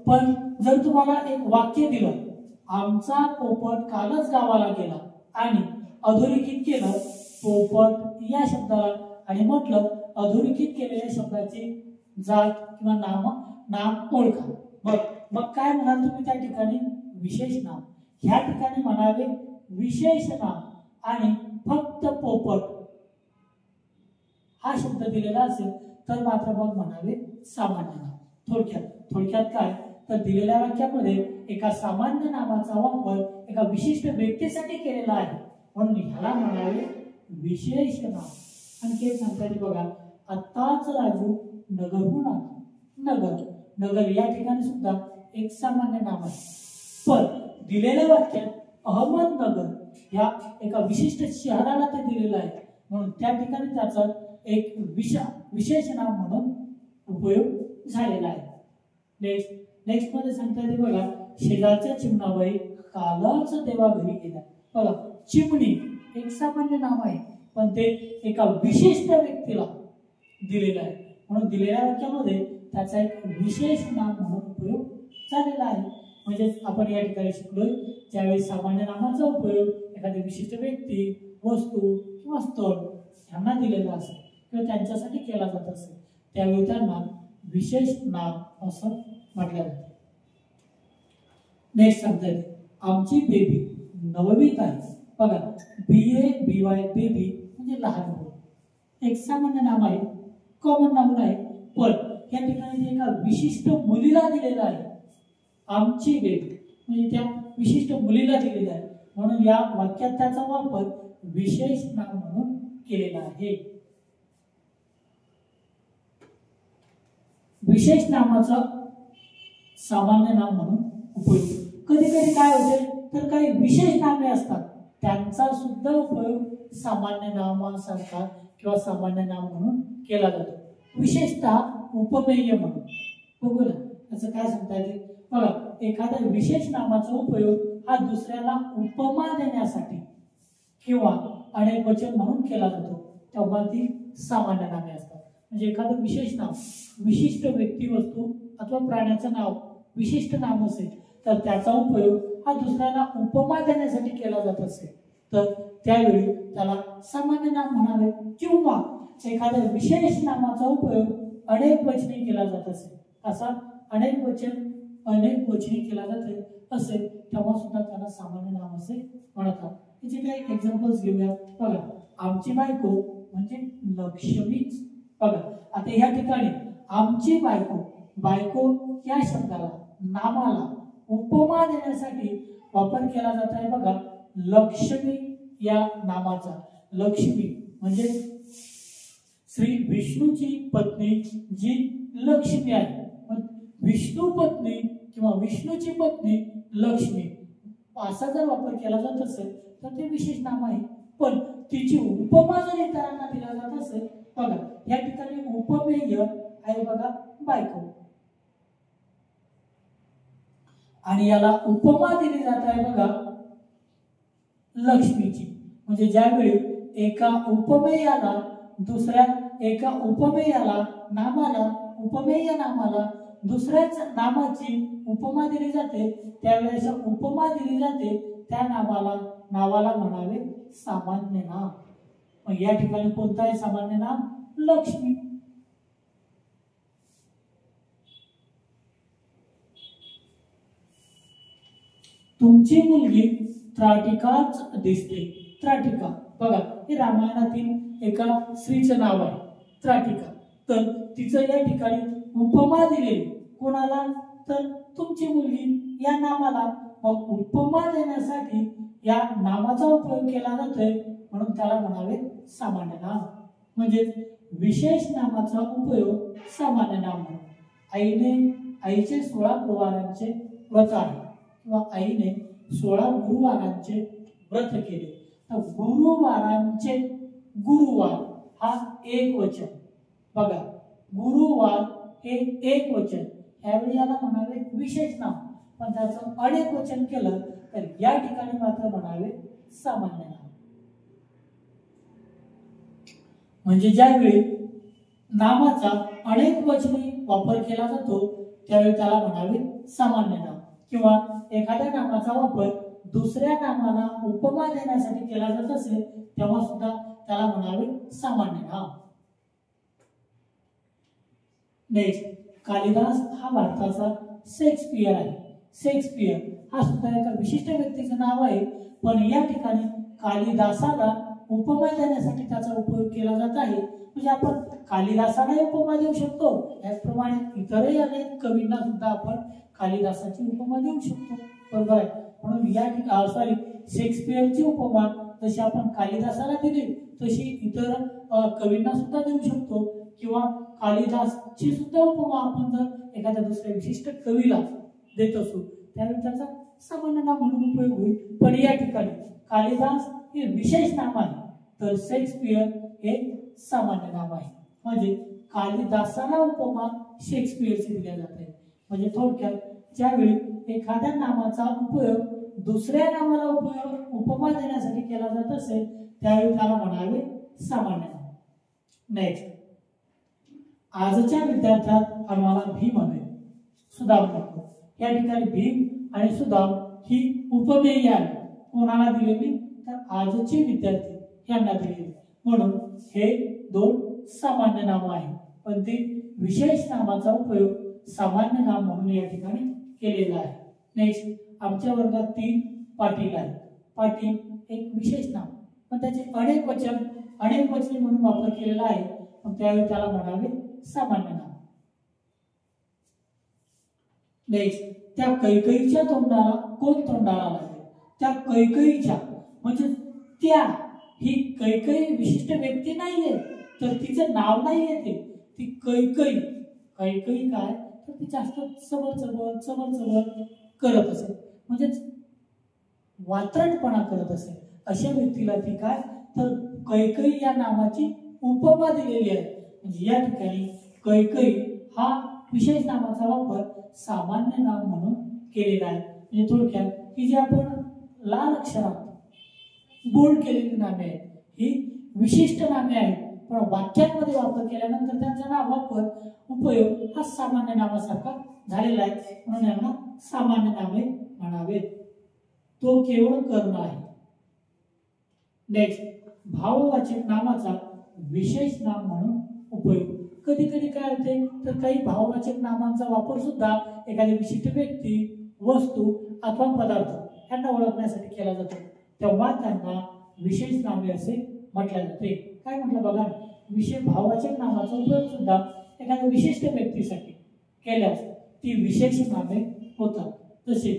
पण जर तुम्हाला एक वाक्य दिलं आमचा पोपट कालच गावाला गेला आणि अधोरेखित केलं पोपट या शब्दाला आणि म्हटलं अधोरेखित केलेल्या शब्दाची जात किंवा नाम ओळखा. मग काय म्हणाल तुम्ही त्या ठिकाणी विशेष नाम. ह्या ठिकाणी म्हणावे विशेष नाम आणि फक्त पोपट हा शब्द दिलेला असेल तर मात्र मग म्हणावे सामान्य नाम. थोडक्यात काय तर दिलेल्या वाक्यामध्ये एका सामान्य नामाचा वापर एका विशिष्ट व्यक्तीसाठी केलेला आहे म्हणून ह्याला म्हणावे विशेष नाम. आणखी एक सांगता येईल बघा आत्ताच राजू नगरहून आला. नगर या ठिकाणी सुद्धा एक सामान्य नाम आहे पण दिलेल्या वाक्यात अहमदनगर या एका विशिष्ट शहराला ते दिलेलं आहे म्हणून त्या ठिकाणी त्याचा एक विशेष नाम म्हणून उपयोग झालेला आहे. नेक्स्ट मध्ये सांगता येते बघा शेजारच्या चिमणाबाई कालच देवा घरी गेल्या. बघा चिमणी एक सामान्य नाम आहे पण ते एका विशिष्ट व्यक्तीला दिलेलं आहे म्हणून दिलेल्या वाक्यामध्ये त्याचा एक विशेष नाम म्हणून उपयोग झालेला आहे. म्हणजे आपण या ठिकाणी शिकलोय ज्यावेळी सामान्य नामाचा उपयोग एखादी विशिष्ट व्यक्ती, वस्तू किंवा स्थळ यांना दिलेला असेल किंवा त्यांच्यासाठी केला जात असेल त्यावेळी त्यांना विशेष नाम असं म्हटलं जातं. नेक्स्ट सांगता येते आमची बेबी नववीत आहे. बघा BABY बेबी म्हणजे लहान मुलं. एक सामान्य नाम आहे, कॉमन नाम आहे पण या ठिकाणी एका विशिष्ट मुलीला दिलेलं आहे. आमची बेबी म्हणजे त्या विशिष्ट मुलीला दिलेला आहे म्हणून या वाक्यात त्याचा वापर विशेष नाम म्हणून केलेला आहे. विशेष नामाचा सामान्य नाम म्हणून उपयोग. कधी कधी काय होते तर काही विशेष नामे असतात त्यांचा सुद्धा उपयोग सामान्य नामासारखा किंवा सामान्य नाम म्हणून केला जातो. विशेषतः उपमेय म्हणून बघू ना त्याचं काय सांगता येते बघा, एखाद्या विशेष नामाचा उपयोग हा दुसऱ्याला उपमा देण्यासाठी किंवा अनेक वचन म्हणून केला जातो तेव्हा ती सामान्य नामे असतात. म्हणजे एखादं विशेष नाव, विशिष्ट व्यक्ती, वस्तू अथवा प्राण्याचं नाव विशिष्ट नाम असेल तर त्याचा उपयोग हा दुसऱ्याला उपमा देण्यासाठी केला जात असेल तर त्यावेळी त्याला सामान्य नाम म्हणावे. किंवा एखाद्या विशेष नामाचा उपयोग अनेक वचनी केला जात असेल, असा अनेक वचनी केला जाते असेल तेव्हा सुद्धा त्याला सामान्य नाम असे म्हणतात. त्याचे काही एक्झाम्पल्स घेऊया. बघा, आमची बायको म्हणजे लक्ष्मीच. बघा आता या ठिकाणी आमची बायको या शब्दाला, नामाला उपमा देण्यासाठी वापर केला जात आहे. बघा, लक्ष्मी या नामाचा. लक्ष्मी म्हणजे श्री विष्णूची पत्नी जी लक्ष्मी आहे. विष्णू पत्नी किंवा विष्णूची पत्नी लक्ष्मी असा जर वापर केला जात असेल तर ते विशेष नाम आहे. पण तिची उपमा जर इतरांना दिला जात असेल, बघा या ठिकाणी उपमेय आहे बघा बायको, आणि याला उपमा दिली जात आहे बघा लक्ष्मीची. म्हणजे ज्यावेळी एका उपमेयाला उपमेय नामाला दुसऱ्याच नामाची उपमा दिली जाते त्यावेळेस उपमा दिली जाते त्या नावाला म्हणावे सामान्य नाम. मग या ठिकाणी कोणतं आहे सामान्य नाम? लक्ष्मी. तुमची मुलगी त्राटिकाच दिसते. त्राटिका बघा, हे रामायणातील एका स्त्रीचं नाव आहे त्राटिका. तर तिचं या ठिकाणी उपमा दिलेली कोणाला? तर तुमची मुलगी या नामाला. मग उपमा देण्यासाठी या नामाचा उपयोग केला जातोय म्हणून त्याला म्हणावे सामान्य नाम. म्हणजे विशेष नामाचा उपयोग सामान्य नाम. आईचे 16 गुरुवारांचे व्रत आहे किंवा आईने 16 गुरुवारांचे व्रत केले तर गुरुवारांचे, गुरुवार हा एक वचन. बघा, गुरुवार हे एक वचन, यावेळी याला म्हणावे विशेष नाम. पण त्याचं अनेक वचन केलं तर या ठिकाणी मात्र म्हणावे सामान्य नाम. म्हणजे ज्यावेळी नामाचा अनेक वचनी वापर केला जातो त्यावेळी त्याला म्हणावे सामान्य नाम. किंवा एखाद्या नामाचा वापर दुसऱ्या नामाला उपमा देण्यासाठी केला जात असेल तेव्हा सुद्धा त्याला म्हणावे सामान्य नाम. नेक्स्ट, कालिदास हा भारताचा शेक्सपियर आहे. शेक्सपियर हा सुद्धा एका विशिष्ट व्यक्तीचं नाव आहे, पण या ठिकाणी कालिदासाला उपमा देण्यासाठी त्याचा उपयोग केला जात आहे. म्हणजे आपण कालिदासाला उपमा देऊ शकतो, त्याचप्रमाणे इतरही अनेक कवींना सुद्धा आपण कालिदासाची उपमा देऊ शकतो. बरोबर आहे. म्हणून या ठिकाणी शेक्सपियरची उपमा जशी आपण कालिदासाला दिली तशी इतर कवींना सुद्धा देऊ शकतो. किंवा कालिदासची सुद्धा उपमा आपण जर एखाद्या दुसऱ्या विशिष्ट कवीला देत असू त्यावेळी त्याचा सामान्य नाम म्हणून उपयोग होईल. पण या ठिकाणी कालिदास हे विशेष नाम आहे तर शेक्सपियर हे सामान्य नाम आहे. म्हणजे कालिदासाला उपमा शेक्सपियरची दिली जाते. म्हणजे थोडक्यात ज्यावेळी एखाद्या नामाचा उपयोग दुसऱ्या नामाला उपमा देण्यासाठी केला जात असेल त्यावेळी त्याला म्हणावे सामान्य नाम. नेक्स्ट, आजच्या विद्यार्थ्यात आम्हाला भीम हवे, सुदाम नको. या ठिकाणी भीम आणि सुदाम ही उपमेय आहे. कोणाला दिलेली? तर आजचे विद्यार्थी यांना दिलेली. म्हणून हे दोन सामान्य नाम आहे, पण ते विशेष नामाचा उपयोग सामान्य नाम म्हणून या ठिकाणी केलेला आहे. नेक्स्ट, आमच्या वर्गात 3 पाटील आहे. पाटील एक विशेष नाम, पण त्याचे अनेक वचने म्हणून वापर केलेला आहे, पण त्यावेळी त्याला म्हणावे सामान्य नाम. नेक्स्ट, त्या कैकईच्या तोंडाला कोण तोंडाला लागले? त्या कैकईच्या म्हणजे त्या ही कैकई विशिष्ट व्यक्ती नाहीये तर तिचं नाव नाहीये ती कैकई. कैकई काय तर ती जास्त चबर करत असेल, म्हणजे वात्रटपणा करत असेल अशा व्यक्तीला ती काय तर कैकई या नामाची उपमा दिलेली आहे. म्हणजे या ठिकाणी कैकई हा विशेष नामाचा वापर सामान्य नाम म्हणून केलेला आहे. म्हणजे थोडक्यात ही जी आपण लाल अक्षरात बोल्ड केलेली नामे आहेत ही विशिष्ट नामे आहेत, पण वाक्यांमध्ये वापर केल्यानंतर त्यांचा वापर उपयोग हा सामान्य नामासारखा झालेला आहे, म्हणून यांना सामान्य नामे म्हणावेत. तो केवळ कर्ण आहे. नेक्स्ट, भाववाचक नामाचा विशेष नाम म्हणून उपयोग. कधी कधी काय होते तर काही भाववाचक नामांचा वापर सुद्धा एखादी विशिष्ट व्यक्ती, वस्तू अथवा पदार्थ यांना ओळखण्यासाठी केला जातो, तेव्हा त्यांना विशेष नामे असे म्हटले जाते. काय म्हटलं बघा, भाववाचक नामाचा उपयोग सुद्धा एखाद्या विशिष्ट व्यक्तीसाठी केल्यास ती विशेष नामे होतात. जसे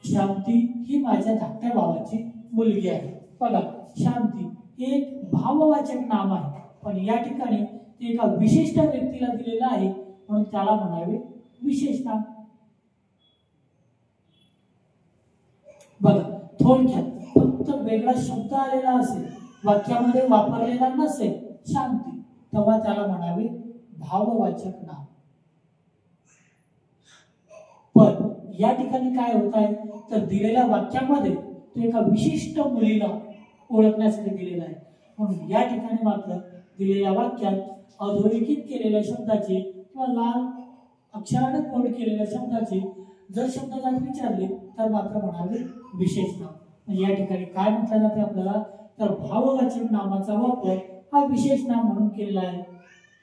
शांती ही माझ्या धाकट्या भावाची मुलगी आहे. बघा, शांती हे एक भाववाचक नाम आहे, पण या ठिकाणी ते एका विशिष्ट व्यक्तीला दिलेलं आहे, म्हणून त्याला म्हणावे विशेष नाम. बघा, थोडक्यात फक्त वेगळा शब्द आलेला असेल, वाक्यामध्ये वापरलेला नसेल शांती, तेव्हा त्याला म्हणावे भाववाचक नाम. पण या ठिकाणी काय होत आहे तर दिलेल्या वाक्यामध्ये तो एका विशिष्ट मुलीला ओळखण्यासाठी दिलेला आहे, म्हणून या ठिकाणी मात्र दिलेल्या वाक्यात अधोरेखित केलेल्या शब्दाची किंवा लाल अक्षराने बोल्ड केलेल्या शब्दाची जर शब्दजात विचारले तर मात्र म्हणावे विशेष नाम. म्हणजे या ठिकाणी काय म्हटलं जाते आपल्याला तर भाववाचक नामाचा वापर हा विशेष नाम म्हणून केलेला आहे.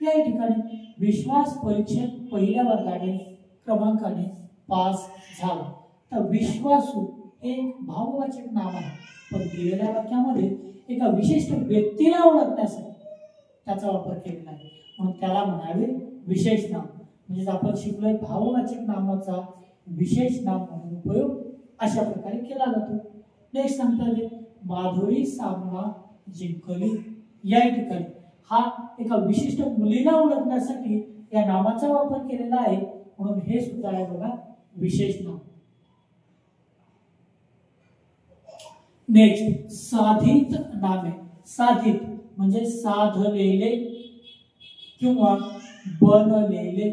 या ठिकाणी विश्वास परीक्षेत पहिल्या वर्गाने क्रमांकाने पास झाला. तर विश्वासू हे भाववाचक नाम आहे, पण दिलेल्या वाक्यामध्ये एका विशिष्ट व्यक्तीला ओळखण्यासाठी त्याचा वापर केलेला आहे, म्हणून त्याला म्हणावे विशेष नाम. म्हणजे आपण शिकलोय भाववाचक नामाचा विशेष नाम म्हणून उपयोग अशा प्रकारे केला जातो. नेक्स्ट सांगतात माधुरी सामना जिंकली. या ठिकाणी हा एका विशिष्ट मुलीला ओळखण्यासाठी या नामाचा वापर केलेला आहे, म्हणून हे सुद्धा आहे बघा विशेष नाम. नेक्स्ट, साधित नामे. साधित म्हणजे साधलेले किंवा बनलेले.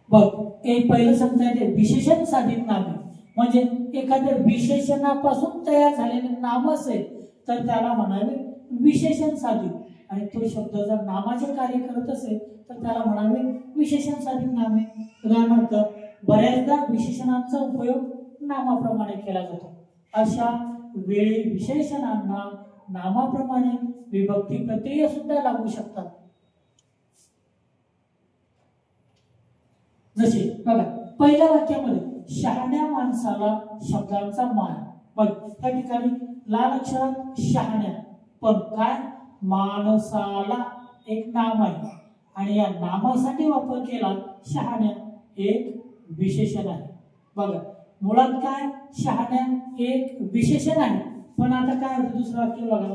बघ, एक पहिलं सांगता येते विशेषण साधित नामे, म्हणजे एखाद्या विशेषणापासून तयार झालेले नाम असेल तर त्याला म्हणावे विशेषण साधित, आणि तो शब्द जर नामाचे कार्य करत असेल तर त्याला म्हणावे विशेषण साधित नामे. उदाहरणार्थ, बऱ्याचदा विशेषणांचा उपयोग नामाप्रमाणे केला जातो. अशा वेळी विशेषणांना नामाप्रमाणे विभक्ती प्रत्यय सुद्धा लागू शकतात. जसे बघा, पहिल्या वाक्यामध्ये शहाण्या माणसाला शब्दांचा मान. बघ, त्या ठिकाणी लाल अक्षरात शहाण्या, पण काय माणसाला एक नाम आहे आणि या नामासाठी वापर केला शहाण्या एक विशेषण आहे. बघा, मुळात काय शहाण्या एक विशेषण आहे, पण आता काय होतं दुसरं वाक्य बघा,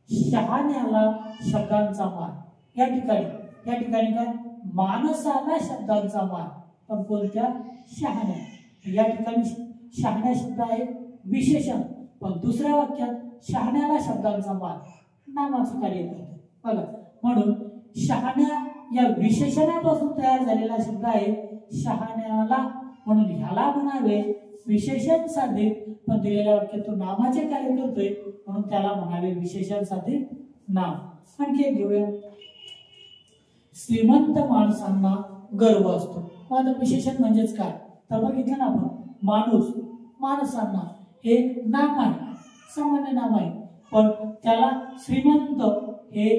शहाण्याला शब्दांचा मान. या ठिकाणी काय माणसाला शब्दांचा मान, पण कोणत्या शहाण्या. या ठिकाणी शहाण्या शब्द आहे विशेषण, पण दुसऱ्या वाक्यात शहाण्याला शब्दांचा मान नामाचं कार्य करते. बघा, म्हणून शहाण्या या विशेषणापासून तयार झालेला शब्द आहे शहाण्याला, म्हणून ह्याला म्हणावे विशेषण साधित, पण दिलेल्या वाक्यात तो नामाचे कार्य करतोय म्हणून त्याला म्हणावे विशेषण साधित नाम. आणखी एक घेऊया, श्रीमंत माणसांना गर्व असतो. आता विशेषण म्हणजेच काय तर बघितलं ना आपण, माणूस माणसांना हे नाम आहे, सामान्य नाम आहे, पण त्याला श्रीमंत हे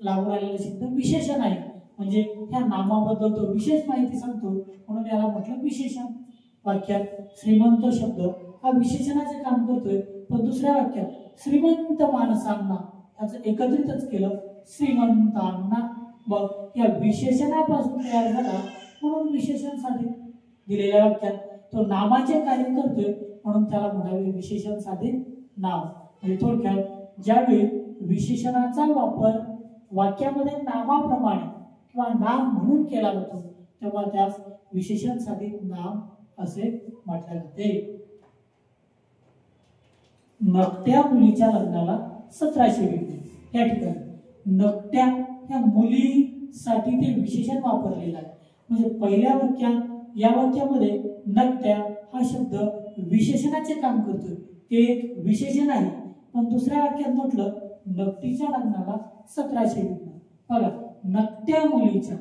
लागू राहिलेलं शब्द विशेषण आहे, म्हणजे ह्या नामाबद्दल तो विशेष माहिती सांगतो म्हणून याला म्हटलं विशेषण. वाक्यात श्रीमंत शब्द हा विशेषणाचे काम करतोय, पण दुसऱ्या वाक्यात श्रीमंत माणसांना याचं एकत्रितच केलं श्रीमंतांना. बघ, या विशेषणापासून तयार झाला म्हणून विशेषण साधित. दिलेल्या वाक्यात तो नामाचे कार्य करतोय म्हणून त्याला म्हणावे विशेषण साधित नाम. म्हणजे थोडक्यात ज्यावेळी विशेषणाचा वापर वाक्यामध्ये नामाप्रमाणे किंवा नाम म्हणून केला जातो तेव्हा त्यास विशेषण साधित नाम असे म्हटले जाते. नकट्या मुलीच्या लग्नाला 1720 या ठिकाणी नकट्या या मुलीसाठी ते विशेषण वापरलेलं आहे. म्हणजे पहिल्या वाक्यात या वाक्यामध्ये नकट्या हा शब्द विशेषणाचे काम करतोय, ते एक विशेषण आहे. पण दुसऱ्या वाक्यात म्हटलं नकटीच्या लग्नाला 1720. बघा नकट्या मुलीच्या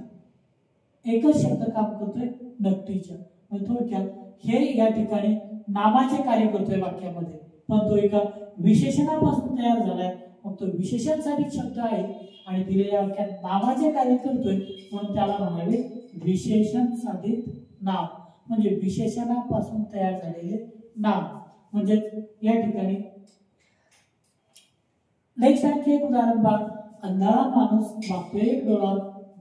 एकच शब्द काम करतोय नकटीच्या. म्हणजे थोडक्यात हे या ठिकाणी नामाचे कार्य करतोय वाक्यामध्ये, पण तो एका विशेषणापासून तयार झालाय. मग तो विशेषणसाठी शब्द आहे आणि दिलेल्या वाक्यात नामाचे कार्य करतोय म्हणून त्याला म्हणावे विशेषण साधित नाम. म्हणजे विशेषणापासून तयार झालेले नाम. म्हणजे या ठिकाणी नेक्स्ट आणखी एक उदाहरण बघा. अंधारा माणूस मागतो एक डोळा,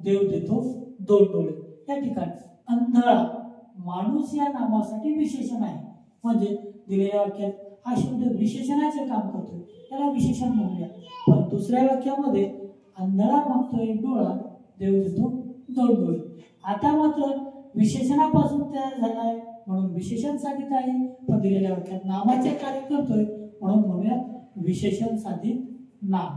देव देतो 2 डोळे. या ठिकाणी अंधारा माणूस या नामासाठी विशेषण आहे. म्हणजे दिलेल्या वाक्यात हा शब्द विशेषणाचे काम करतोय, त्याला विशेषण म्हणूया. पण दुसऱ्या वाक्यामध्ये अंधारा मागतो एक डोळा, देव देतो 2 डोळे. आता मात्र विशेषणापासून तयार झालाय म्हणून विशेषण साधित आहे, पण दिलेल्या वाक्यात नामाचे कार्य करतोय म्हणून म्हणूया विशेषण साधित नाम.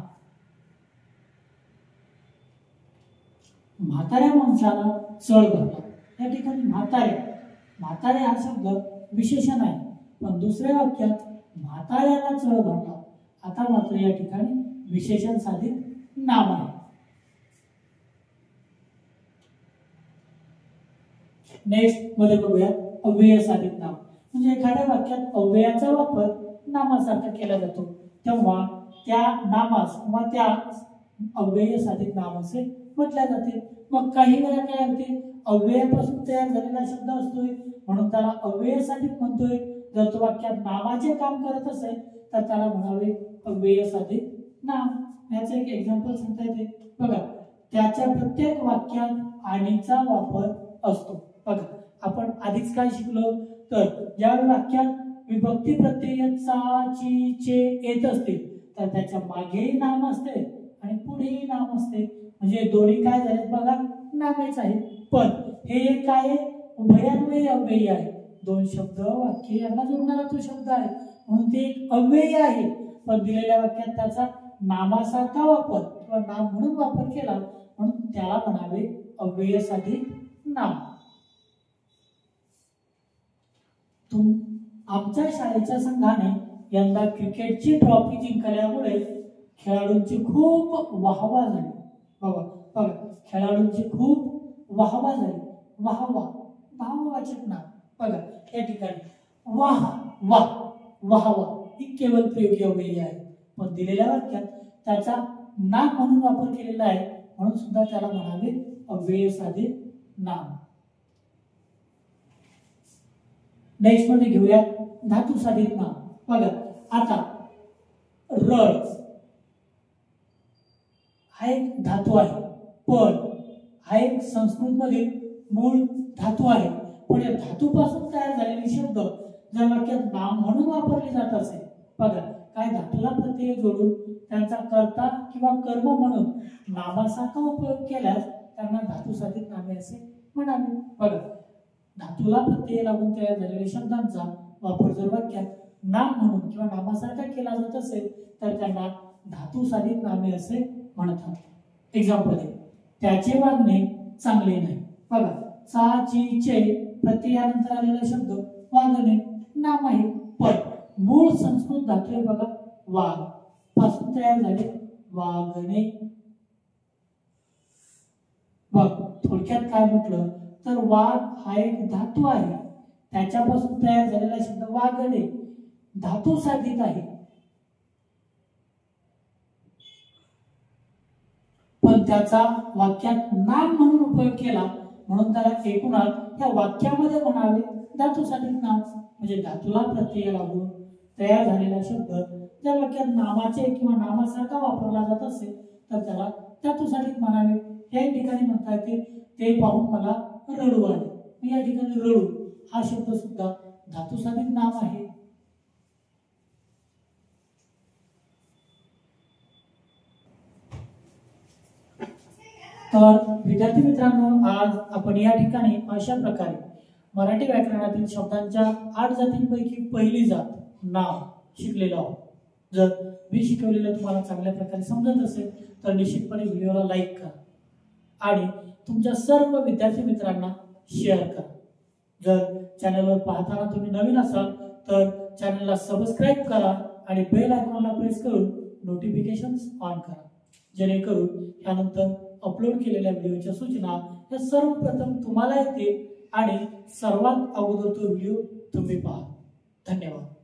म्हाताऱ्या माणसाला चळ भरला. या ठिकाणी म्हातारे हा शब्द विशेषण आहे, पण दुसऱ्या वाक्यात म्हाताऱ्याला चळ भरला. आता मात्र या ठिकाणी विशेषण साधित नाम आहे. नेक्स्ट मध्ये बघूया अव्यय साधित नाम. म्हणजे एखाद्या वाक्यात अव्ययाचा वापर नामासारखा केला जातो तेव्हा त्या नामास किंवा त्या अव्यय साधित नाम असे म्हटले जाते. मग काही वेळा काय होते अव्ययापासून तयार झालेला शब्द असतोय म्हणून त्याला अव्यय साधित म्हणतोय. जर तो वाक्यात नामाचे काम करत असेल तर त्याला म्हणावे अव्यय साधित नाम. याचं एक एक्झाम्पल सांगता येते. बघा त्याच्या प्रत्येक वाक्यात आणीचा वापर असतो. बघा आपण आधीच काय शिकलो तर या वाक्यात विभक्ती प्रत्यय चा ची चे येत असतील तर त्याच्या मागेही नाम असते आणि पुढेही नाम असते. म्हणजे दोन्ही काय झाले बघा नामेच आहेत. पण हे एक काय आहे उभयान्वयी अव्यय आहे. 2 शब्द वाक्य यांना जोडणारा तो शब्द आहे म्हणून ते एक अव्यय आहे. पण दिलेल्या वाक्यात त्याचा नामासारखा वापर किंवा नाम म्हणून वापर केला म्हणून त्याला म्हणावे अव्यय साधित नाम. आमच्या शाळेच्या संघाने यंदा क्रिकेटची ट्रॉफी जिंकल्यामुळे खेळाडूंची खूप वाहवा झाली. बघा खेळाडूंची खूप वाहवा झाली. वाहवा भाववाचक नाम. बघा या ठिकाणी वाहवा ही केवळ प्रयोगी अव्यय आहे, पण दिलेल्या वाक्यात त्याचा नाम म्हणून वापर केलेला आहे म्हणून सुद्धा त्याला म्हणावे अव्यय साधित नाम. नेक्स्ट मध्ये घेऊया धातू साधित नाम. बघा आता रड हा एक धातू आहे, पण हा एक संस्कृत मधील मूळ धातू आहे. पण या धातूपासून तयार झालेले शब्द जर वाक्यात नाम म्हणून वापरले जात असेल, बघा काय धातूला प्रत्यय जोडून त्यांचा कर्ता किंवा कर्म म्हणून नामासारखा उपयोग केल्यास त्यांना धातू साधित नामे असे म्हणावे. बघा धातूला प्रत्यय लागून तयार झालेल्या शब्दांचा वापर जर वाक्यात नाम म्हणून किंवा नामासारखा केला जात असेल तर त्यांना धातू साधित नामे असे म्हणतात. एक्झाम्पल आहे त्याचे वागणे चांगले नाही. बघा चा ची चे प्रत्ययानंतर आलेला शब्द वागणे नाम आहे, पण मूळ संस्कृत धातू आहे बघा वाग पासून तयार झाले वागणे. बघ थोडक्यात काय म्हटलं तर वाग हा एक धातू आहे, त्याच्यापासून तयार झालेला शब्द वागणे धातू साधित आहे. पण त्याचा वाक्यात नाम म्हणून उपयोग केला म्हणून त्याला एकूणात या वाक्यामध्ये म्हणावे धातू साधित नाम. म्हणजे धातूला प्रत्यय लागून तयार झालेला शब्द त्या वाक्यात नामाचे किंवा नामासारखा वापरला जात असेल तर त्याला धातू साधित म्हणावे. या ठिकाणी म्हणता येते ते पाहून मला रडू आले. या ठिकाणी रडू हा शब्द सुद्धा धातू साधित नाम आहे. तर विद्यार्थी मित्रांनो आज आपण या ठिकाणी अशा प्रकारे मराठी व्याकरणातील शब्दांच्या 8 जातींपैकी पहिली जात नाम शिकलेलो आहोत. जर मी शिकवलेलं तुम्हाला चांगल्या प्रकारे समजत असेल तर निश्चितपणे व्हिडिओला लाईक करा आणि तुमच्या सर्व विद्यार्थी मित्रांना शेअर करा। जर चॅनलवर पाहताना तुम्ही नवीन असाल तर चॅनलला सबस्क्राईब करा आणि बेल आयकॉनला प्रेस करून नोटिफिकेशन्स ऑन करा, जेणेकरून यानंतर अपलोड केलेल्या व्हिडिओच्या सूचना या सर्वप्रथम तुम्हाला येतील आणि सर्वात अगोदर तो व्हिडिओ तुम्ही पहा। धन्यवाद।